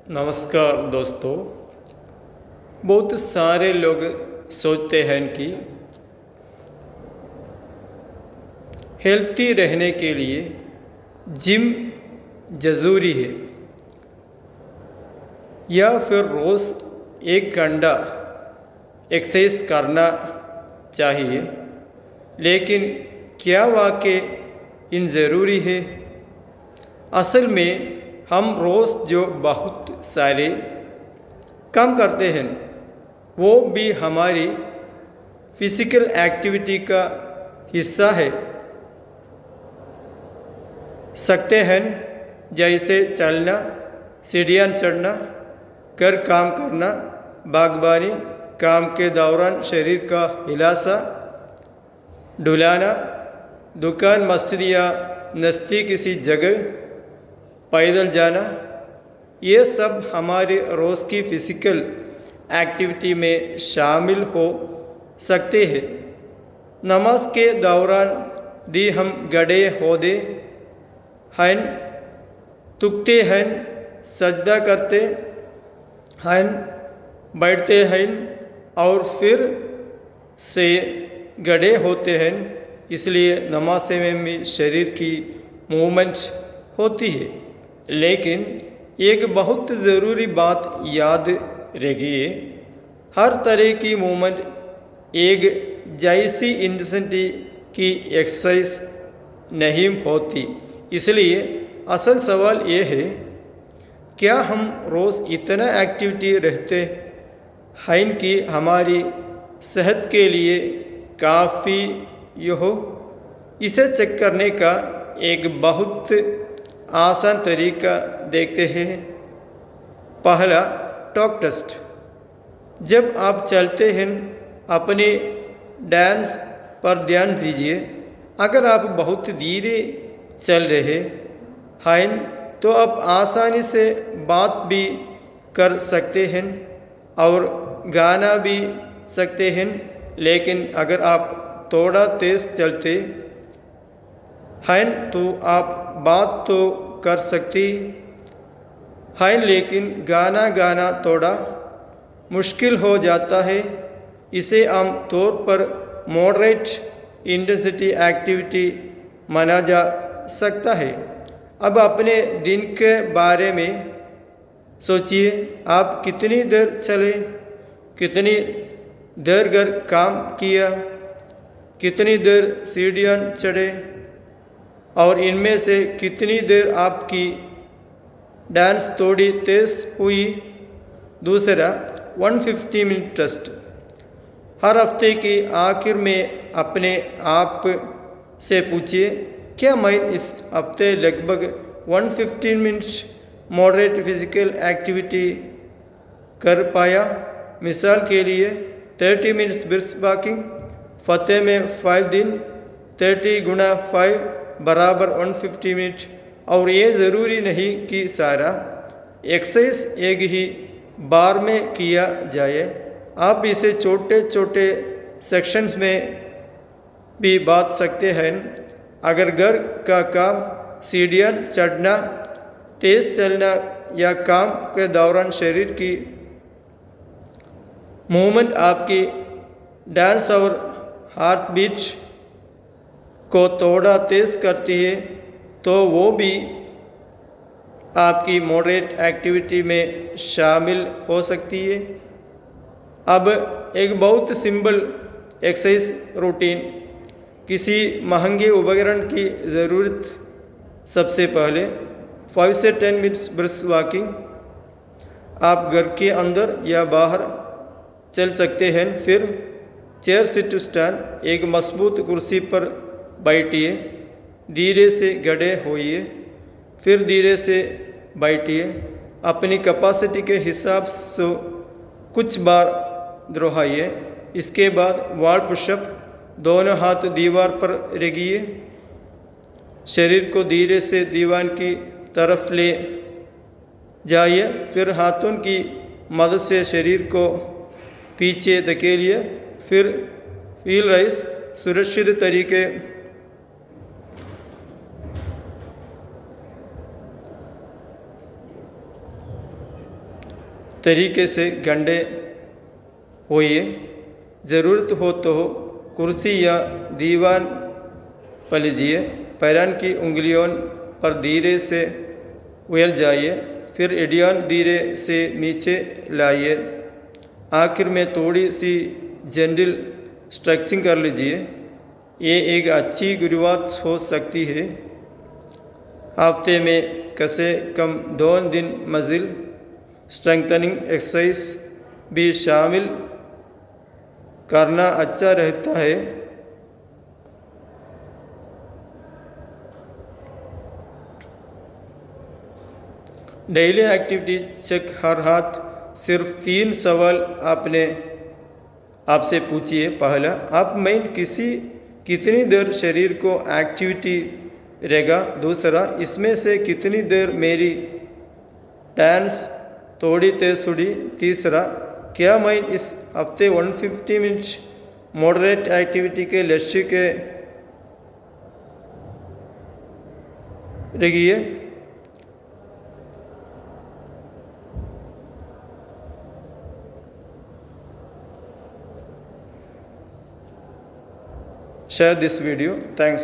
नमस्कार दोस्तों। बहुत सारे लोग सोचते हैं कि हेल्थी रहने के लिए जिम ज़रूरी है या फिर रोज़ 1 घंटा एक्सरसाइज करना चाहिए। लेकिन क्या वाकई इन ज़रूरी है? असल में हम रोज़ जो बहुत सारे काम करते हैं वो भी हमारी फिज़िकल एक्टिविटी का हिस्सा है सकते हैं, जैसे चलना, सीढ़ियाँ चढ़ना, घर काम करना, बागबानी, काम के दौरान शरीर का हिलासा डुलाना, दुकान, मस्जिद या नज़दीक किसी जगह पैदल जाना। ये सब हमारे रोज़ की फ़िज़िकल एक्टिविटी में शामिल हो सकते हैं। नमाज के दौरान भी हम गड़े होते हैं, थूकते हैं, सजदा करते हैं, बैठते हैं और फिर से गड़े होते हैं। इसलिए नमाज में भी शरीर की मूवमेंट होती है। लेकिन एक बहुत ज़रूरी बात याद रखिए, हर तरह की मूवमेंट एक जैसी इंटेंसिटी की एक्सरसाइज नहीं होती। इसलिए असल सवाल ये है, क्या हम रोज़ इतना एक्टिविटी रहते हैं कि हमारी सेहत के लिए काफ़ी हो? इसे चेक करने का एक बहुत आसान तरीका देखते हैं। पहला, टॉक टेस्ट। जब आप चलते हैं अपने डांस पर ध्यान दीजिए। अगर आप बहुत धीरे चल रहे हैं तो आप आसानी से बात भी कर सकते हैं और गाना भी सकते हैं। लेकिन अगर आप थोड़ा तेज़ चलते हैं तो आप बात तो कर सकती हैं, लेकिन गाना थोड़ा मुश्किल हो जाता है। इसे आम तौर पर मॉडरेट इंटेंसिटी एक्टिविटी माना जा सकता है। अब अपने दिन के बारे में सोचिए, आप कितनी देर चले, कितनी देर घर काम किया, कितनी देर सीढ़ियाँ चढ़े और इनमें से कितनी देर आपकी डांस थोड़ी तेज़ हुई। दूसरा, 150 मिनट टेस्ट। हर हफ्ते के आखिर में अपने आप से पूछिए, क्या मैं इस हफ्ते लगभग 150 मिनट मॉडरेट फिज़िकल एक्टिविटी कर पाया? मिसाल के लिए 30 मिनट्स ब्रिस्क वॉकिंग। हफ्ते में 5 दिन, 30 गुणा 5 बराबर 150 मिनट। और ये ज़रूरी नहीं कि सारा एक्सरसाइज एक ही बार में किया जाए। आप इसे छोटे छोटे सेक्शंस में भी बांट सकते हैं। अगर घर का काम, सीढ़ियाँ चढ़ना, तेज़ चलना या काम के दौरान शरीर की मूवमेंट आपकी डांस और हार्ट बीट को थोड़ा तेज़ करती है, तो वो भी आपकी मॉडरेट एक्टिविटी में शामिल हो सकती है। अब एक बहुत सिंपल एक्सरसाइज रूटीन, किसी महंगे उपकरण की ज़रूरत। सबसे पहले 5 से 10 मिनट्स ब्रिस्क वॉकिंग। आप घर के अंदर या बाहर चल सकते हैं। फिर चेयर सिट टू स्टैंड, एक मजबूत कुर्सी पर बैठिए, धीरे से खड़े होइए, फिर धीरे से बैठिए। अपनी कैपेसिटी के हिसाब से कुछ बार दोहराइए। इसके बाद वॉल पुशअप, दोनों हाथ दीवार पर रखिए, शरीर को धीरे से दीवार की तरफ ले जाइए, फिर हाथों की मदद से शरीर को पीछे धकेलिए, फिर व्हील राइज सुरक्षित तरीके तरीके से गंडे होइए। ज़रूरत हो तो कुर्सी या दीवान पर लीजिए। पैरान की उंगलियों पर धीरे से उतर जाइए, फिर एड़ियान धीरे से नीचे लाइए। आखिर में थोड़ी सी जेंटल स्ट्रेचिंग कर लीजिए। ये एक अच्छी शुरुआत हो सकती है। हफ्ते में कम से कम 2 दिन मसल स्ट्रेंथनिंग एक्सरसाइज भी शामिल करना अच्छा रहता है। डेली एक्टिविटी चेक हर हाथ सिर्फ 3 सवाल आपसे पूछिए। पहला, आप मैं कितनी देर शरीर को एक्टिविटी रहेगा। दूसरा, इसमें से कितनी देर मेरी डांस थोड़ी तेज हुई। तीसरा, क्या मैं इस हफ्ते 150 मिनट मॉडरेट एक्टिविटी के लक्ष्य के रही है। Share this video. Thanks.